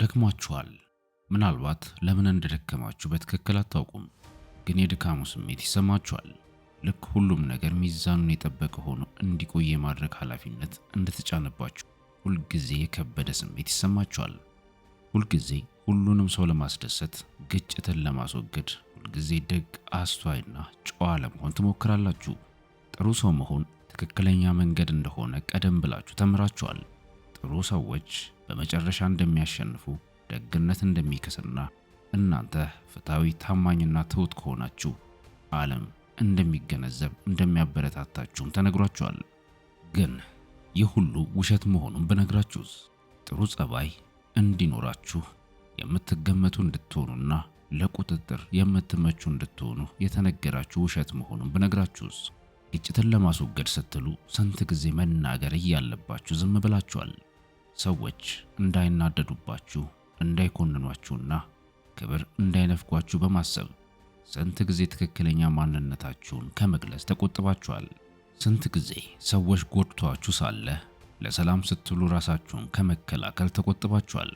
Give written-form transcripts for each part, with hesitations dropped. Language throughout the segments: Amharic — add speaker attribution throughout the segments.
Speaker 1: ደክሟችኋል። ምናልባት ለምን እንደደከማችሁ በትክክል አታውቁም፣ ግን የድካሙ ስሜት ይሰማችኋል። ልክ ሁሉም ነገር ሚዛኑን የጠበቀ ሆኖ እንዲቆይ የማድረግ ኃላፊነት እንደተጫነባችሁ ሁልጊዜ የከበደ ስሜት ይሰማችኋል። ሁልጊዜ ሁሉንም ሰው ለማስደሰት፣ ግጭትን ለማስወገድ፣ ሁልጊዜ ደግ፣ አስተዋይና ጨዋ ለመሆን ትሞክራላችሁ። ጥሩ ሰው መሆን ትክክለኛ መንገድ እንደሆነ ቀደም ብላችሁ ተምራችኋል። ጥሩ ሰዎች በመጨረሻ እንደሚያሸንፉ፣ ደግነት እንደሚከስርና እናንተ ፍትሃዊ፣ ታማኝና ትሁት ከሆናችሁ ዓለም እንደሚገነዘብ እንደሚያበረታታችሁም ተነግሯችኋል። ግን ይህ ሁሉ ውሸት መሆኑን ብነግራችሁስ? ጥሩ ጸባይ እንዲኖራችሁ የምትገመቱ እንድትሆኑና ለቁጥጥር የምትመቹ እንድትሆኑ የተነገራችሁ ውሸት መሆኑን ብነግራችሁስ? ግጭትን ለማስወገድ ስትሉ ስንት ጊዜ መናገር እያለባችሁ ዝም ብላችኋል? ሰዎች እንዳይናደዱባችሁ፣ እንዳይኮንኗችሁና ክብር እንዳይነፍጓችሁ በማሰብ ስንት ጊዜ ትክክለኛ ማንነታችሁን ከመግለጽ ተቆጥባችኋል? ስንት ጊዜ ሰዎች ጎድተዋችሁ ሳለ ለሰላም ስትሉ ራሳችሁን ከመከላከል ተቆጥባችኋል?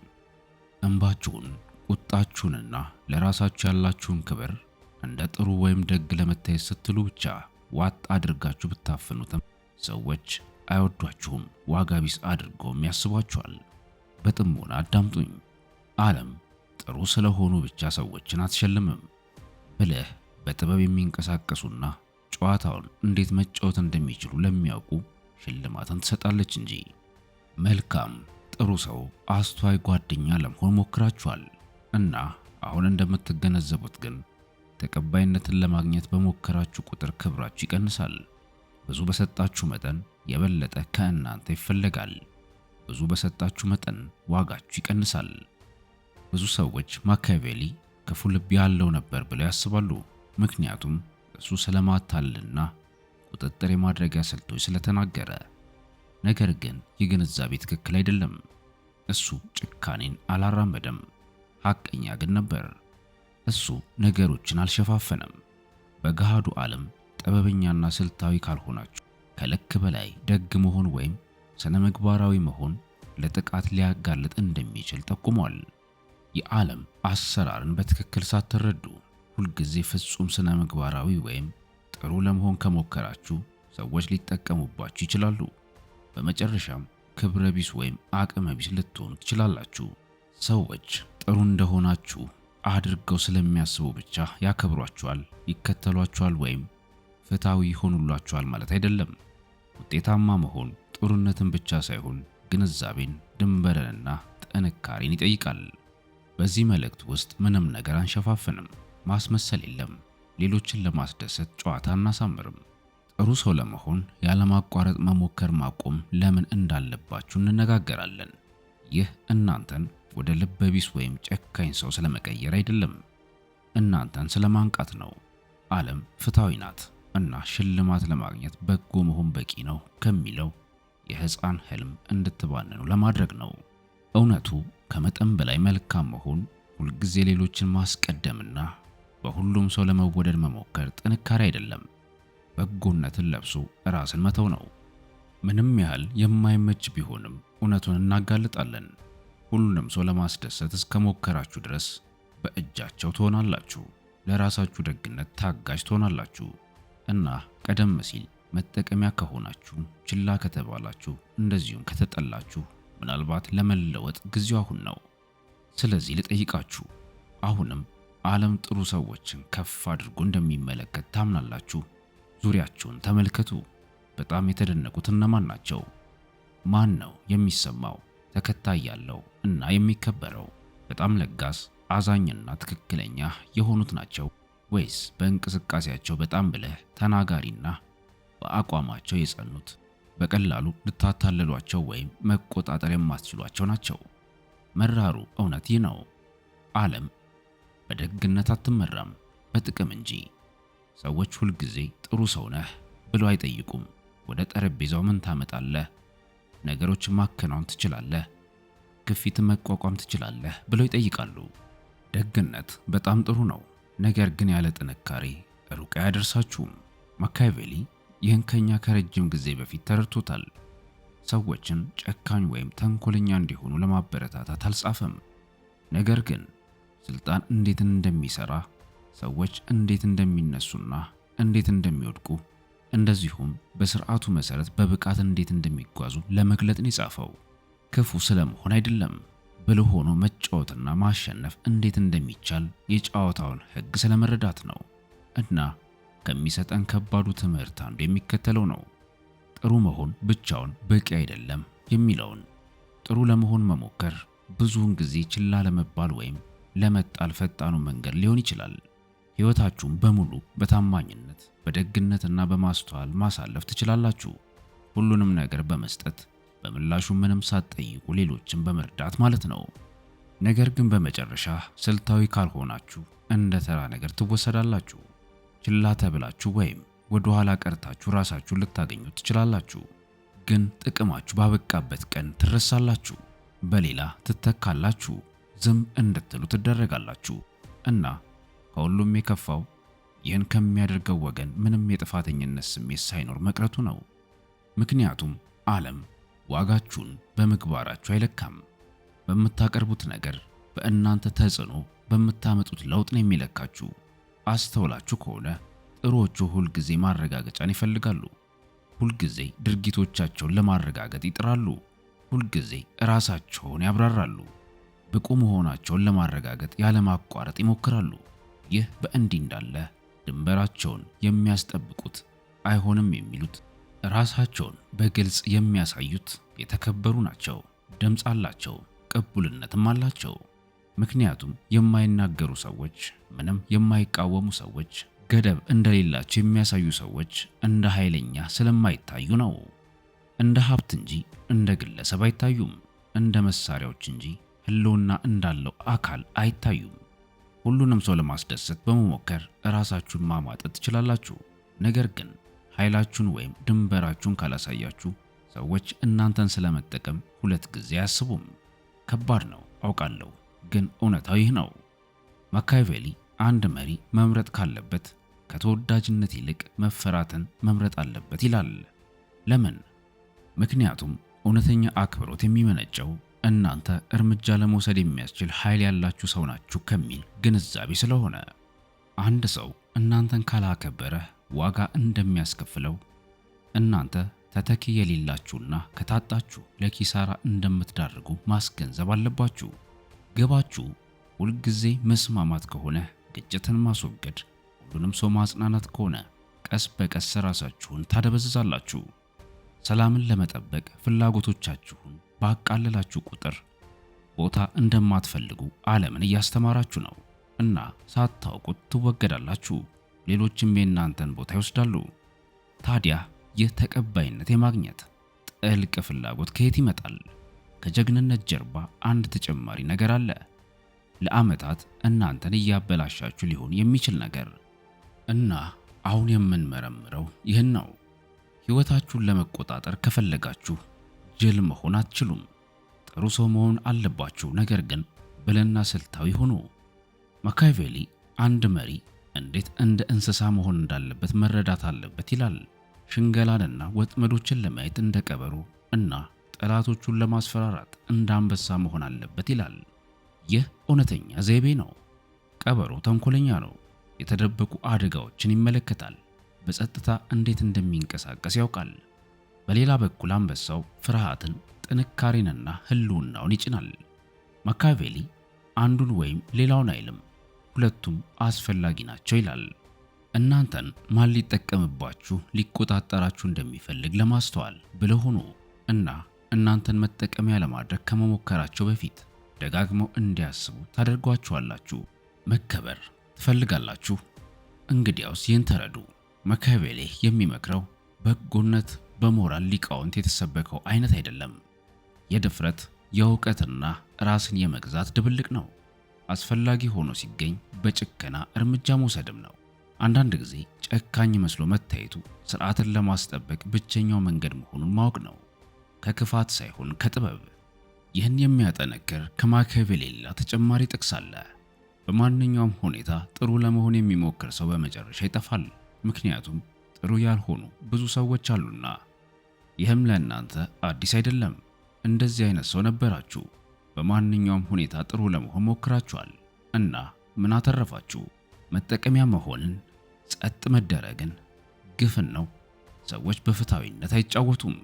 Speaker 1: እንባችሁን፣ ቁጣችሁንና ለራሳችሁ ያላችሁን ክብር እንደ ጥሩ ወይም ደግ ለመታየት ስትሉ ብቻ ዋጥ አድርጋችሁ ብታፍኑትም ሰዎች አይወዷችሁም፣ ዋጋ ቢስ አድርገውም ያስቧችኋል። በጥሞና አዳምጡኝ። ዓለም ጥሩ ስለሆኑ ብቻ ሰዎችን አትሸልምም። ብልህ፣ በጥበብ የሚንቀሳቀሱና ጨዋታውን እንዴት መጫወት እንደሚችሉ ለሚያውቁ ሽልማትን ትሰጣለች እንጂ። መልካም፣ ጥሩ ሰው፣ አስተዋይ ጓደኛ ለመሆን ሞክራችኋል እና አሁን እንደምትገነዘቡት ግን ተቀባይነትን ለማግኘት በሞከራችሁ ቁጥር ክብራችሁ ይቀንሳል። ብዙ በሰጣችሁ መጠን የበለጠ ከእናንተ ይፈለጋል። ብዙ በሰጣችሁ መጠን ዋጋችሁ ይቀንሳል። ብዙ ሰዎች ማኪያቬሊ ክፉ ልብ ያለው ነበር ብለው ያስባሉ። ምክንያቱም እሱ ስለማታለልና ቁጥጥር የማድረጊያ ስልቶች ስለተናገረ። ነገር ግን ይህ ግንዛቤ ትክክል አይደለም። እሱ ጭካኔን አላራመደም፣ ሐቀኛ ግን ነበር። እሱ ነገሮችን አልሸፋፈነም። በገሃዱ ዓለም ጥበበኛና ስልታዊ ካልሆናችሁ ከልክ በላይ ደግ መሆን ወይም ስነ ምግባራዊ መሆን ለጥቃት ሊያጋልጥ እንደሚችል ጠቁሟል። የዓለም አሰራርን በትክክል ሳትረዱ ሁልጊዜ ፍጹም ስነ ምግባራዊ ወይም ጥሩ ለመሆን ከሞከራችሁ ሰዎች ሊጠቀሙባችሁ ይችላሉ። በመጨረሻም ክብረ ቢስ ወይም አቅመ ቢስ ልትሆኑ ትችላላችሁ። ሰዎች ጥሩ እንደሆናችሁ አድርገው ስለሚያስቡ ብቻ ያከብሯችኋል፣ ይከተሏችኋል ወይም ፍትሃዊ ይሆኑላችኋል ማለት አይደለም። ውጤታማ መሆን ጥሩነትን ብቻ ሳይሆን ግንዛቤን፣ ድንበርንና ጥንካሬን ይጠይቃል። በዚህ መልእክት ውስጥ ምንም ነገር አንሸፋፍንም፣ ማስመሰል የለም። ሌሎችን ለማስደሰት ጨዋታ እናሳምርም። ጥሩ ሰው ለመሆን ያለማቋረጥ መሞከር ማቆም ለምን እንዳለባችሁ እንነጋገራለን። ይህ እናንተን ወደ ልበቢስ ወይም ጨካኝ ሰው ስለመቀየር አይደለም፣ እናንተን ስለማንቃት ነው። ዓለም ፍትሃዊ ናት እና ሽልማት ለማግኘት በጎ መሆን በቂ ነው ከሚለው የሕፃን ህልም እንድትባንኑ ለማድረግ ነው። እውነቱ ከመጠን በላይ መልካም መሆን ሁልጊዜ ሌሎችን ማስቀደምና በሁሉም ሰው ለመወደድ መሞከር ጥንካሬ አይደለም። በጎነትን ለብሶ ራስን መተው ነው። ምንም ያህል የማይመች ቢሆንም እውነቱን እናጋልጣለን። ሁሉንም ሰው ለማስደሰት እስከሞከራችሁ ድረስ በእጃቸው ትሆናላችሁ። ለራሳችሁ ደግነት ታጋጅ ትሆናላችሁ እና ቀደም ሲል መጠቀሚያ ከሆናችሁ፣ ችላ ከተባላችሁ፣ እንደዚሁም ከተጠላችሁ ምናልባት ለመለወጥ ጊዜው አሁን ነው። ስለዚህ ልጠይቃችሁ፣ አሁንም ዓለም ጥሩ ሰዎችን ከፍ አድርጎ እንደሚመለከት ታምናላችሁ? ዙሪያችሁን ተመልከቱ። በጣም የተደነቁት እነማን ናቸው? ማን ነው የሚሰማው ተከታይ ያለው እና የሚከበረው? በጣም ለጋስ፣ አዛኝና ትክክለኛ የሆኑት ናቸው ወይስ በእንቅስቃሴያቸው በጣም ብልህ፣ ተናጋሪና በአቋማቸው የጸኑት በቀላሉ ልታታለሏቸው ወይም መቆጣጠር የማትችሏቸው ናቸው? መራሩ እውነት ይህ ነው። ዓለም በደግነት አትመራም፣ በጥቅም እንጂ። ሰዎች ሁልጊዜ ጥሩ ሰው ነህ ብለው አይጠይቁም። ወደ ጠረጴዛው ምን ታመጣለህ? ነገሮችን ማከናወን ትችላለህ? ግፊትን መቋቋም ትችላለህ ብለው ይጠይቃሉ። ደግነት በጣም ጥሩ ነው፣ ነገር ግን ያለ ጥንካሬ ሩቅ አያደርሳችሁም። ማኪያቬሊ ይህን ከኛ ከረጅም ጊዜ በፊት ተረድቶታል። ሰዎችን ጨካኝ ወይም ተንኮለኛ እንዲሆኑ ለማበረታታት አልጻፈም። ነገር ግን ስልጣን እንዴት እንደሚሰራ፣ ሰዎች እንዴት እንደሚነሱና እንዴት እንደሚወድቁ፣ እንደዚሁም በስርዓቱ መሰረት በብቃት እንዴት እንደሚጓዙ ለመግለጥ ነው የጻፈው። ክፉ ስለመሆን አይደለም፣ ብልህ ሆኖ መጫወትና ማሸነፍ እንዴት እንደሚቻል የጨዋታውን ሕግ ስለመረዳት ነው። እና ከሚሰጠን ከባዱ ትምህርት አንዱ የሚከተለው ነው። ጥሩ መሆን ብቻውን በቂ አይደለም የሚለውን። ጥሩ ለመሆን መሞከር ብዙውን ጊዜ ችላ ለመባል ወይም ለመጣል ፈጣኑ መንገድ ሊሆን ይችላል። ሕይወታችሁን በሙሉ በታማኝነት በደግነትና በማስተዋል ማሳለፍ ትችላላችሁ። ሁሉንም ነገር በመስጠት በምላሹ ምንም ሳትጠይቁ ሌሎችን በመርዳት ማለት ነው። ነገር ግን በመጨረሻ ስልታዊ ካልሆናችሁ እንደ ተራ ነገር ትወሰዳላችሁ። ችላ ተብላችሁ ወይም ወደ ኋላ ቀርታችሁ ራሳችሁን ልታገኙ ትችላላችሁ። ግን ጥቅማችሁ ባበቃበት ቀን ትረሳላችሁ፣ በሌላ ትተካላችሁ፣ ዝም እንድትሉ ትደረጋላችሁ። እና ከሁሉም የከፋው ይህን ከሚያደርገው ወገን ምንም የጥፋተኝነት ስሜት ሳይኖር መቅረቱ ነው። ምክንያቱም ዓለም ዋጋችሁን በምግባራችሁ አይለካም። በምታቀርቡት ነገር፣ በእናንተ ተጽዕኖ በምታመጡት ለውጥ ነው የሚለካችሁ። አስተውላችሁ ከሆነ ጥሩዎቹ ሁልጊዜ ማረጋገጫን ይፈልጋሉ። ሁልጊዜ ድርጊቶቻቸውን ለማረጋገጥ ይጥራሉ። ሁልጊዜ ራሳቸውን ያብራራሉ። ብቁ መሆናቸውን ለማረጋገጥ ያለማቋረጥ ይሞክራሉ። ይህ በእንዲህ እንዳለ ድንበራቸውን የሚያስጠብቁት፣ አይሆንም የሚሉት፣ ራሳቸውን በግልጽ የሚያሳዩት የተከበሩ ናቸው። ድምፅ አላቸው፣ ቅቡልነትም አላቸው። ምክንያቱም የማይናገሩ ሰዎች፣ ምንም የማይቃወሙ ሰዎች፣ ገደብ እንደሌላቸው የሚያሳዩ ሰዎች እንደ ኃይለኛ ስለማይታዩ ነው። እንደ ሀብት እንጂ እንደ ግለሰብ አይታዩም። እንደ መሳሪያዎች እንጂ ህልውና እንዳለው አካል አይታዩም። ሁሉንም ሰው ለማስደሰት በመሞከር ራሳችሁን ማማጠጥ ትችላላችሁ። ነገር ግን ኃይላችሁን ወይም ድንበራችሁን ካላሳያችሁ ሰዎች እናንተን ስለመጠቀም ሁለት ጊዜ አያስቡም። ከባድ ነው አውቃለሁ፣ ግን እውነታው ይህ ነው። ማኪያቬሊ አንድ መሪ መምረጥ ካለበት ከተወዳጅነት ይልቅ መፈራትን መምረጥ አለበት ይላል። ለምን? ምክንያቱም እውነተኛ አክብሮት የሚመነጨው እናንተ እርምጃ ለመውሰድ የሚያስችል ኃይል ያላችሁ ሰው ናችሁ ከሚል ግንዛቤ ስለሆነ። አንድ ሰው እናንተን ካላከበረ ዋጋ እንደሚያስከፍለው፣ እናንተ ተተኪ የሌላችሁና ከታጣችሁ ለኪሳራ እንደምትዳርጉ ማስገንዘብ አለባችሁ። ግባችሁ ሁልጊዜ መስማማት ከሆነ ግጭትን ማስወገድ፣ ሁሉንም ሰው ማጽናናት ከሆነ ቀስ በቀስ ራሳችሁን ታደበዝዛላችሁ። ሰላምን ለመጠበቅ ፍላጎቶቻችሁን ባቃለላችሁ ቁጥር ቦታ እንደማትፈልጉ ዓለምን እያስተማራችሁ ነው እና ሳታውቁት ትወገዳላችሁ። ሌሎችም የእናንተን ቦታ ይወስዳሉ። ታዲያ ይህ ተቀባይነት የማግኘት ጥልቅ ፍላጎት ከየት ይመጣል? ከጀግንነት ጀርባ አንድ ተጨማሪ ነገር አለ። ለዓመታት እናንተን እያበላሻችሁ ሊሆን የሚችል ነገር። እና አሁን የምንመረምረው ይህን ነው። ሕይወታችሁን ለመቆጣጠር ከፈለጋችሁ ጅል መሆን አትችሉም። ጥሩ ሰው መሆን አለባችሁ፣ ነገር ግን ብልህና ስልታዊ ሁኑ። ማኪያቬሊ አንድ መሪ እንዴት እንደ እንስሳ መሆን እንዳለበት መረዳት አለበት ይላል። ሽንገላንና ወጥመዶችን ለማየት እንደ ቀበሮ እና ጠላቶቹን ለማስፈራራት እንደ አንበሳ መሆን አለበት ይላል። ይህ እውነተኛ ዘይቤ ነው። ቀበሮ ተንኮለኛ ነው። የተደበቁ አደጋዎችን ይመለከታል። በጸጥታ እንዴት እንደሚንቀሳቀስ ያውቃል። በሌላ በኩል አንበሳው ፍርሃትን፣ ጥንካሬንና ህልውናውን ይጭናል። ማኪያቬሊ አንዱን ወይም ሌላውን አይልም፣ ሁለቱም አስፈላጊ ናቸው ይላል። እናንተን ማን ሊጠቀምባችሁ ሊቆጣጠራችሁ እንደሚፈልግ ለማስተዋል ብልህ ሁኑ እና እናንተን መጠቀሚያ ለማድረግ ከመሞከራቸው በፊት ደጋግመው እንዲያስቡ ታደርጓቸዋላችሁ። መከበር ትፈልጋላችሁ? እንግዲያውስ ይህን ተረዱ። ማኪያቬሊ የሚመክረው በጎነት በሞራል ሊቃውንት የተሰበከው አይነት አይደለም። የድፍረት የእውቀትና ራስን የመግዛት ድብልቅ ነው። አስፈላጊ ሆኖ ሲገኝ በጭከና እርምጃ መውሰድም ነው። አንዳንድ ጊዜ ጨካኝ መስሎ መታየቱ ስርዓትን ለማስጠበቅ ብቸኛው መንገድ መሆኑን ማወቅ ነው፣ ከክፋት ሳይሆን ከጥበብ። ይህን የሚያጠነክር ከማኪያቬሊ ሌላ ተጨማሪ ጥቅስ አለ። በማንኛውም ሁኔታ ጥሩ ለመሆን የሚሞክር ሰው በመጨረሻ ይጠፋል፣ ምክንያቱም ጥሩ ያልሆኑ ብዙ ሰዎች አሉና። ይህም ለእናንተ አዲስ አይደለም። እንደዚህ አይነት ሰው ነበራችሁ። በማንኛውም ሁኔታ ጥሩ ለመሆን ሞክራችኋል እና ምን አተረፋችሁ? መጠቀሚያ መሆንን፣ ጸጥ መደረግን፣ ግፍን ነው። ሰዎች በፍትሃዊነት አይጫወቱም።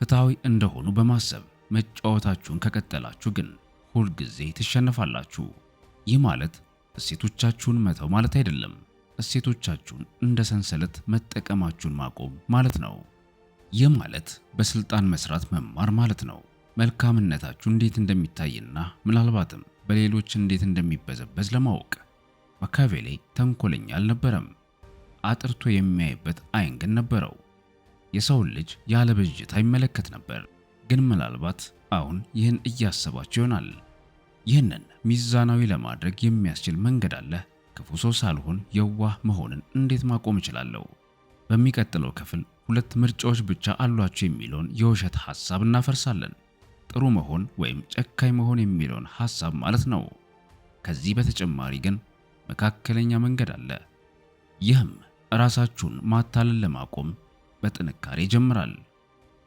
Speaker 1: ፍትሃዊ እንደሆኑ በማሰብ መጫወታችሁን ከቀጠላችሁ ግን ሁልጊዜ ትሸነፋላችሁ። ይህ ማለት እሴቶቻችሁን መተው ማለት አይደለም። እሴቶቻችሁን እንደ ሰንሰለት መጠቀማችሁን ማቆም ማለት ነው። ይህ ማለት በስልጣን መስራት መማር ማለት ነው። መልካምነታችሁ እንዴት እንደሚታይና ምናልባትም በሌሎች እንዴት እንደሚበዘበዝ ለማወቅ። ማኪያቬሊ ተንኮለኛ አልነበረም። አጥርቶ የሚያይበት አይን ግን ነበረው። የሰውን ልጅ ያለ ብዥታ ይመለከት ነበር። ግን ምናልባት አሁን ይህን እያሰባችሁ ይሆናል። ይህንን ሚዛናዊ ለማድረግ የሚያስችል መንገድ አለ። ክፉ ሰው ሳልሆን የዋህ መሆንን እንዴት ማቆም እችላለሁ? በሚቀጥለው ክፍል 2 ምርጫዎች ብቻ አሏችሁ የሚለውን የውሸት ሐሳብ እናፈርሳለን። ጥሩ መሆን ወይም ጨካኝ መሆን የሚለውን ሐሳብ ማለት ነው። ከዚህ በተጨማሪ ግን መካከለኛ መንገድ አለ። ይህም ራሳችሁን ማታለል ለማቆም በጥንካሬ ይጀምራል።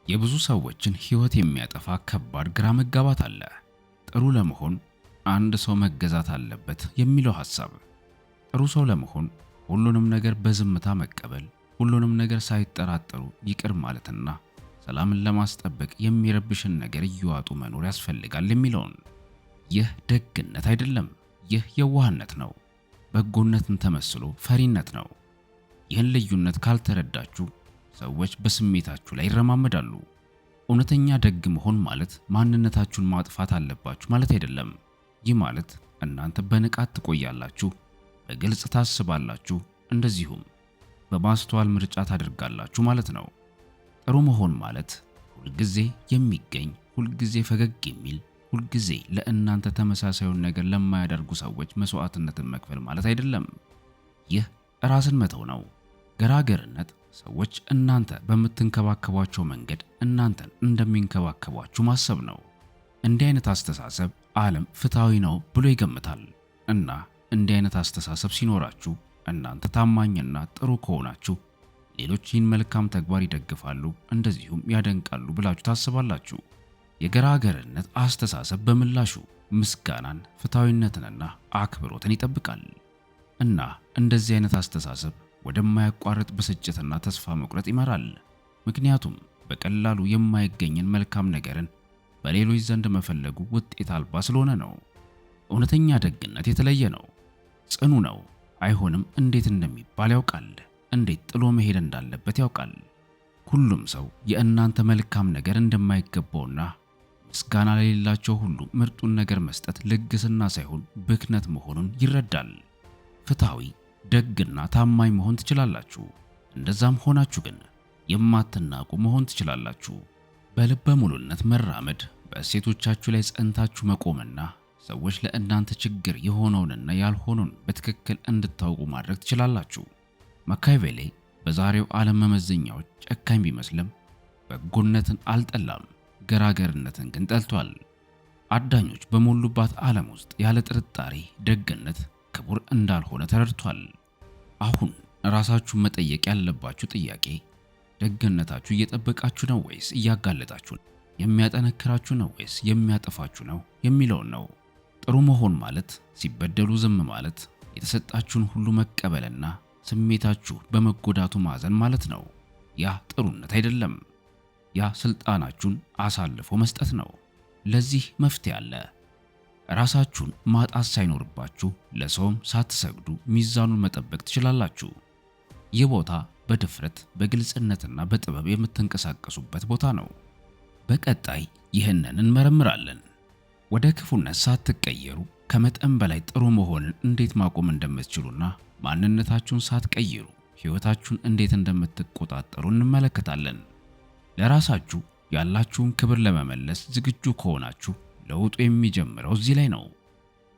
Speaker 1: የብዙ ሰዎችን ሕይወት የሚያጠፋ ከባድ ግራ መጋባት አለ። ጥሩ ለመሆን አንድ ሰው መገዛት አለበት የሚለው ሐሳብ። ጥሩ ሰው ለመሆን ሁሉንም ነገር በዝምታ መቀበል፣ ሁሉንም ነገር ሳይጠራጠሩ ይቅር ማለትና ሰላምን ለማስጠበቅ የሚረብሽን ነገር እየዋጡ መኖር ያስፈልጋል የሚለውን። ይህ ደግነት አይደለም፣ ይህ የዋህነት ነው። በጎነትን ተመስሎ ፈሪነት ነው። ይህን ልዩነት ካልተረዳችሁ ሰዎች በስሜታችሁ ላይ ይረማመዳሉ። እውነተኛ ደግ መሆን ማለት ማንነታችሁን ማጥፋት አለባችሁ ማለት አይደለም። ይህ ማለት እናንተ በንቃት ትቆያላችሁ፣ በግልጽ ታስባላችሁ፣ እንደዚሁም በማስተዋል ምርጫ ታደርጋላችሁ ማለት ነው። ጥሩ መሆን ማለት ሁልጊዜ የሚገኝ፣ ሁልጊዜ ፈገግ የሚል፣ ሁልጊዜ ለእናንተ ተመሳሳዩን ነገር ለማያደርጉ ሰዎች መስዋዕትነትን መክፈል ማለት አይደለም። ይህ ራስን መተው ነው። ገራገርነት ሰዎች እናንተ በምትንከባከቧቸው መንገድ እናንተን እንደሚንከባከቧችሁ ማሰብ ነው። እንዲህ አይነት አስተሳሰብ ዓለም ፍትሃዊ ነው ብሎ ይገምታል እና እንዲህ አይነት አስተሳሰብ ሲኖራችሁ እናንተ ታማኝና ጥሩ ከሆናችሁ ሌሎች ይህን መልካም ተግባር ይደግፋሉ እንደዚሁም ያደንቃሉ ብላችሁ ታስባላችሁ። የገራገርነት አስተሳሰብ በምላሹ ምስጋናን፣ ፍትሃዊነትንና አክብሮትን ይጠብቃል እና እንደዚህ አይነት አስተሳሰብ ወደማያቋርጥ ብስጭትና ተስፋ መቁረጥ ይመራል። ምክንያቱም በቀላሉ የማይገኝን መልካም ነገርን በሌሎች ዘንድ መፈለጉ ውጤት አልባ ስለሆነ ነው። እውነተኛ ደግነት የተለየ ነው። ጽኑ ነው። አይሆንም እንዴት እንደሚባል ያውቃል። እንዴት ጥሎ መሄድ እንዳለበት ያውቃል። ሁሉም ሰው የእናንተ መልካም ነገር እንደማይገባውና ምስጋና ለሌላቸው ሁሉ ምርጡን ነገር መስጠት ልግስና ሳይሆን ብክነት መሆኑን ይረዳል። ፍትሃዊ፣ ደግና ታማኝ መሆን ትችላላችሁ። እንደዛም ሆናችሁ ግን የማትናቁ መሆን ትችላላችሁ። በልበ ሙሉነት መራመድ፣ በእሴቶቻችሁ ላይ ጸንታችሁ መቆምና ሰዎች ለእናንተ ችግር የሆነውንና ያልሆነውን በትክክል እንድታውቁ ማድረግ ትችላላችሁ። ማኪያቬሊ በዛሬው ዓለም መመዘኛዎች ጨካኝ ቢመስልም በጎነትን አልጠላም፣ ገራገርነትን ግን ጠልቷል። አዳኞች በሞሉባት ዓለም ውስጥ ያለ ጥርጣሬ ደግነት ክቡር እንዳልሆነ ተረድቷል። አሁን ራሳችሁን መጠየቅ ያለባችሁ ጥያቄ ደግነታችሁ እየጠበቃችሁ ነው ወይስ እያጋለጣችሁ ነው? የሚያጠነክራችሁ ነው ወይስ የሚያጠፋችሁ ነው የሚለውን ነው። ጥሩ መሆን ማለት ሲበደሉ ዝም ማለት፣ የተሰጣችሁን ሁሉ መቀበልና ስሜታችሁ በመጎዳቱ ማዘን ማለት ነው። ያ ጥሩነት አይደለም። ያ ስልጣናችሁን አሳልፎ መስጠት ነው። ለዚህ መፍትሄ አለ። ራሳችሁን ማጣት ሳይኖርባችሁ ለሰውም ሳትሰግዱ ሚዛኑን መጠበቅ ትችላላችሁ። ይህ ቦታ በድፍረት በግልጽነትና በጥበብ የምትንቀሳቀሱበት ቦታ ነው። በቀጣይ ይህንን እንመረምራለን። ወደ ክፉነት ሳትቀየሩ ከመጠን በላይ ጥሩ መሆንን እንዴት ማቆም እንደምትችሉና ማንነታችሁን ሳትቀይሩ ሕይወታችሁን እንዴት እንደምትቆጣጠሩ እንመለከታለን። ለራሳችሁ ያላችሁን ክብር ለመመለስ ዝግጁ ከሆናችሁ ለውጡ የሚጀምረው እዚህ ላይ ነው።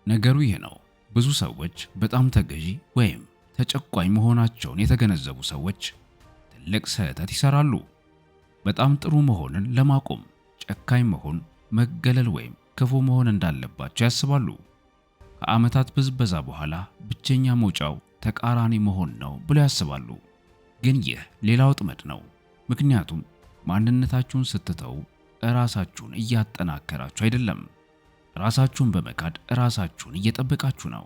Speaker 1: ነገሩ ይህ ነው። ብዙ ሰዎች በጣም ተገዢ ወይም ተጨቋኝ መሆናቸውን የተገነዘቡ ሰዎች ትልቅ ስህተት ይሰራሉ። በጣም ጥሩ መሆንን ለማቆም ጨካኝ መሆን፣ መገለል ወይም ክፉ መሆን እንዳለባቸው ያስባሉ። ከዓመታት ብዝበዛ በኋላ ብቸኛ መውጫው ተቃራኒ መሆን ነው ብለው ያስባሉ። ግን ይህ ሌላ ወጥመድ ነው። ምክንያቱም ማንነታችሁን ስትተው ራሳችሁን እያጠናከራችሁ አይደለም፣ ራሳችሁን በመካድ ራሳችሁን እየጠበቃችሁ ነው።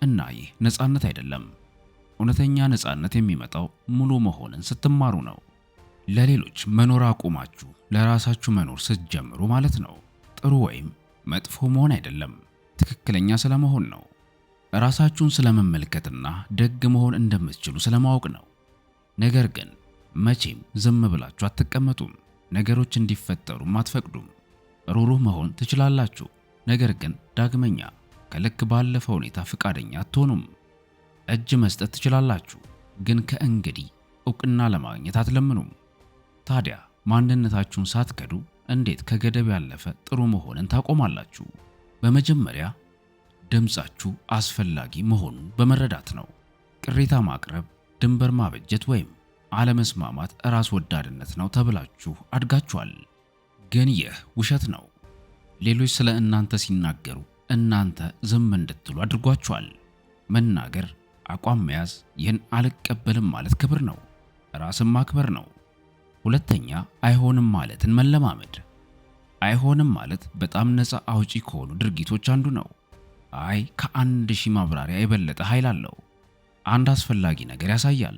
Speaker 1: እና ይህ ነፃነት አይደለም። እውነተኛ ነፃነት የሚመጣው ሙሉ መሆንን ስትማሩ ነው። ለሌሎች መኖር አቁማችሁ ለራሳችሁ መኖር ስትጀምሩ ማለት ነው። ጥሩ ወይም መጥፎ መሆን አይደለም፣ ትክክለኛ ስለመሆን ነው። ራሳችሁን ስለመመልከትና ደግ መሆን እንደምትችሉ ስለማወቅ ነው። ነገር ግን መቼም ዝም ብላችሁ አትቀመጡም። ነገሮች እንዲፈጠሩም አትፈቅዱም። ሩህሩህ መሆን ትችላላችሁ፣ ነገር ግን ዳግመኛ ከልክ ባለፈ ሁኔታ ፈቃደኛ አትሆኑም። እጅ መስጠት ትችላላችሁ፣ ግን ከእንግዲህ እውቅና ለማግኘት አትለምኑም። ታዲያ ማንነታችሁን ሳትከዱ እንዴት ከገደብ ያለፈ ጥሩ መሆንን ታቆማላችሁ? በመጀመሪያ ድምጻችሁ አስፈላጊ መሆኑን በመረዳት ነው። ቅሬታ ማቅረብ፣ ድንበር ማበጀት ወይም አለመስማማት ራስ ወዳድነት ነው ተብላችሁ አድጋችኋል። ግን ይህ ውሸት ነው። ሌሎች ስለ እናንተ ሲናገሩ እናንተ ዝም እንድትሉ አድርጓችኋል። መናገር፣ አቋም መያዝ፣ ይህን አልቀበልም ማለት ክብር ነው፣ ራስን ማክበር ነው። ሁለተኛ፣ አይሆንም ማለትን መለማመድ። አይሆንም ማለት በጣም ነፃ አውጪ ከሆኑ ድርጊቶች አንዱ ነው። አይ ከ1000 ማብራሪያ የበለጠ ኃይል አለው። አንድ አስፈላጊ ነገር ያሳያል፣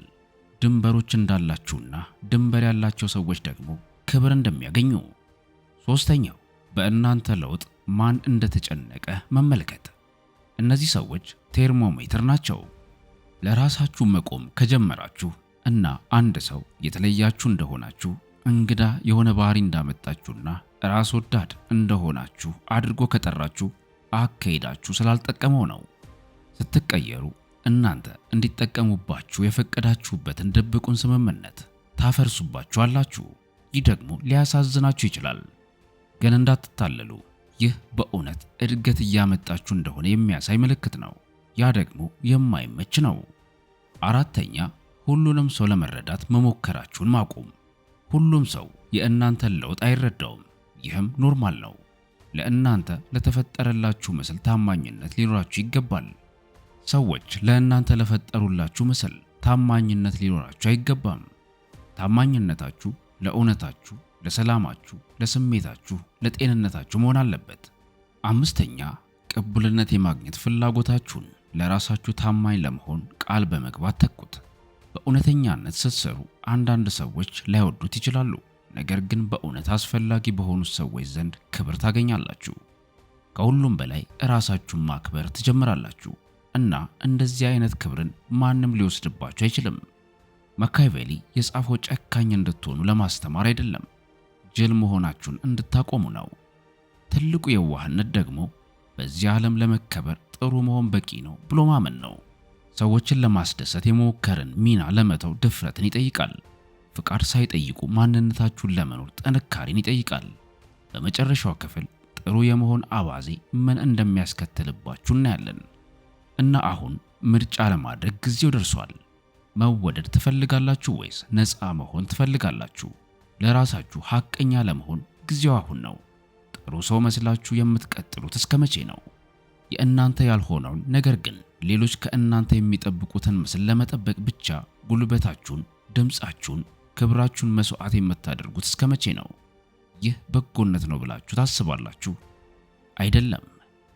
Speaker 1: ድንበሮች እንዳላችሁና ድንበር ያላቸው ሰዎች ደግሞ ክብር እንደሚያገኙ። ሶስተኛው፣ በእናንተ ለውጥ ማን እንደተጨነቀ መመልከት። እነዚህ ሰዎች ቴርሞሜትር ናቸው። ለራሳችሁ መቆም ከጀመራችሁ እና አንድ ሰው የተለያችሁ እንደሆናችሁ፣ እንግዳ የሆነ ባህሪ እንዳመጣችሁና ራስ ወዳድ እንደሆናችሁ አድርጎ ከጠራችሁ አካሄዳችሁ ስላልጠቀመው ነው። ስትቀየሩ እናንተ እንዲጠቀሙባችሁ የፈቀዳችሁበትን ድብቁን ስምምነት ታፈርሱባችኋላችሁ። ይህ ደግሞ ሊያሳዝናችሁ ይችላል። ግን እንዳትታለሉ፣ ይህ በእውነት እድገት እያመጣችሁ እንደሆነ የሚያሳይ ምልክት ነው። ያ ደግሞ የማይመች ነው። አራተኛ፣ ሁሉንም ሰው ለመረዳት መሞከራችሁን ማቆም። ሁሉም ሰው የእናንተን ለውጥ አይረዳውም። ይህም ኖርማል ነው። ለእናንተ ለተፈጠረላችሁ ምስል ታማኝነት ሊኖራችሁ ይገባል። ሰዎች ለእናንተ ለፈጠሩላችሁ ምስል ታማኝነት ሊኖራችሁ አይገባም። ታማኝነታችሁ ለእውነታችሁ፣ ለሰላማችሁ፣ ለስሜታችሁ፣ ለጤንነታችሁ መሆን አለበት። አምስተኛ፣ ቅቡልነት የማግኘት ፍላጎታችሁን ለራሳችሁ ታማኝ ለመሆን ቃል በመግባት ተኩት። በእውነተኛነት ስትሰሩ አንዳንድ ሰዎች ላይወዱት ይችላሉ፣ ነገር ግን በእውነት አስፈላጊ በሆኑት ሰዎች ዘንድ ክብር ታገኛላችሁ። ከሁሉም በላይ ራሳችሁን ማክበር ትጀምራላችሁ እና እንደዚህ አይነት ክብርን ማንም ሊወስድባችሁ አይችልም። ማኪያቬሊ የጻፈው ጨካኝ እንድትሆኑ ለማስተማር አይደለም፣ ጅል መሆናችሁን እንድታቆሙ ነው። ትልቁ የዋህነት ደግሞ በዚህ ዓለም ለመከበር ጥሩ መሆን በቂ ነው ብሎ ማመን ነው። ሰዎችን ለማስደሰት የመሞከርን ሚና ለመተው ድፍረትን ይጠይቃል። ፍቃድ ሳይጠይቁ ማንነታችሁን ለመኖር ጥንካሬን ይጠይቃል። በመጨረሻው ክፍል ጥሩ የመሆን አባዜ ምን እንደሚያስከትልባችሁ እናያለን። እና አሁን ምርጫ ለማድረግ ጊዜው ደርሷል። መወደድ ትፈልጋላችሁ ወይስ ነፃ መሆን ትፈልጋላችሁ? ለራሳችሁ ሐቀኛ ለመሆን ጊዜው አሁን ነው። ጥሩ ሰው መስላችሁ የምትቀጥሉት እስከ መቼ ነው? የእናንተ ያልሆነውን ነገር ግን ሌሎች ከእናንተ የሚጠብቁትን ምስል ለመጠበቅ ብቻ ጉልበታችሁን፣ ድምጻችሁን፣ ክብራችሁን መስዋዕት የምታደርጉት እስከ መቼ ነው? ይህ በጎነት ነው ብላችሁ ታስባላችሁ? አይደለም።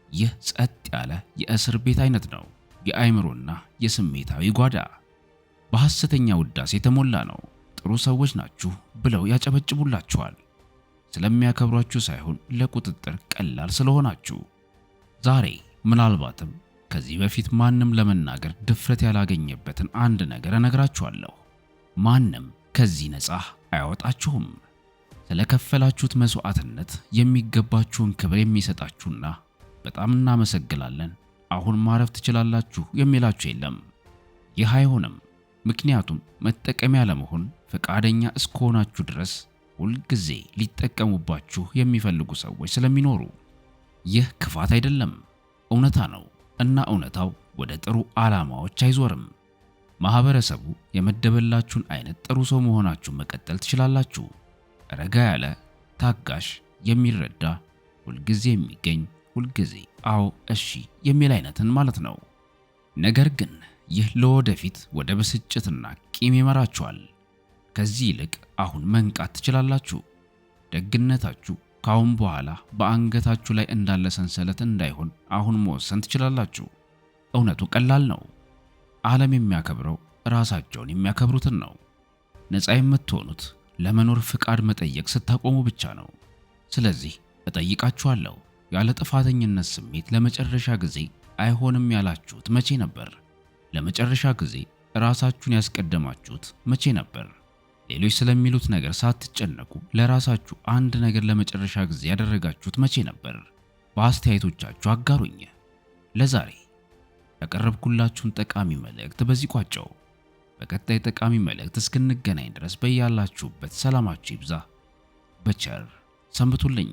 Speaker 1: ይህ ጸጥ ያለ የእስር ቤት አይነት ነው። የአእምሮና የስሜታዊ ጓዳ በሐሰተኛ ውዳሴ የተሞላ ነው። ጥሩ ሰዎች ናችሁ ብለው ያጨበጭቡላችኋል፣ ስለሚያከብሯችሁ ሳይሆን ለቁጥጥር ቀላል ስለሆናችሁ። ዛሬ ምናልባትም ከዚህ በፊት ማንም ለመናገር ድፍረት ያላገኘበትን አንድ ነገር እነግራችኋለሁ። ማንም ከዚህ ነፃ አያወጣችሁም። ስለከፈላችሁት መስዋዕትነት የሚገባችሁን ክብር የሚሰጣችሁና በጣም እናመሰግናለን፣ አሁን ማረፍ ትችላላችሁ የሚላችሁ የለም። ይህ አይሆንም። ምክንያቱም መጠቀሚያ ለመሆን ፈቃደኛ እስከሆናችሁ ድረስ ሁልጊዜ ሊጠቀሙባችሁ የሚፈልጉ ሰዎች ስለሚኖሩ። ይህ ክፋት አይደለም፣ እውነታ ነው። እና እውነታው ወደ ጥሩ ዓላማዎች አይዞርም። ማህበረሰቡ የመደበላችሁን አይነት ጥሩ ሰው መሆናችሁን መቀጠል ትችላላችሁ። ረጋ ያለ፣ ታጋሽ፣ የሚረዳ፣ ሁልጊዜ የሚገኝ፣ ሁልጊዜ አዎ እሺ የሚል አይነትን ማለት ነው። ነገር ግን ይህ ለወደፊት ወደ ብስጭትና ቂም ይመራችኋል። ከዚህ ይልቅ አሁን መንቃት ትችላላችሁ። ደግነታችሁ፣ ካሁን በኋላ በአንገታችሁ ላይ እንዳለ ሰንሰለት እንዳይሆን አሁን መወሰን ትችላላችሁ። እውነቱ ቀላል ነው። ዓለም የሚያከብረው ራሳቸውን የሚያከብሩትን ነው። ነፃ የምትሆኑት ለመኖር ፍቃድ መጠየቅ ስታቆሙ ብቻ ነው። ስለዚህ እጠይቃችኋለሁ፣ ያለ ጥፋተኝነት ስሜት ለመጨረሻ ጊዜ አይሆንም ያላችሁት መቼ ነበር? ለመጨረሻ ጊዜ ራሳችሁን ያስቀደማችሁት መቼ ነበር? ሌሎች ስለሚሉት ነገር ሳትጨነቁ ለራሳችሁ አንድ ነገር ለመጨረሻ ጊዜ ያደረጋችሁት መቼ ነበር? በአስተያየቶቻችሁ አጋሩኝ። ለዛሬ ያቀረብኩላችሁን ጠቃሚ መልእክት በዚህ ቋጨው። በቀጣይ ጠቃሚ መልእክት እስክንገናኝ ድረስ በያላችሁበት ሰላማችሁ ይብዛ። በቸር ሰንብቱልኝ።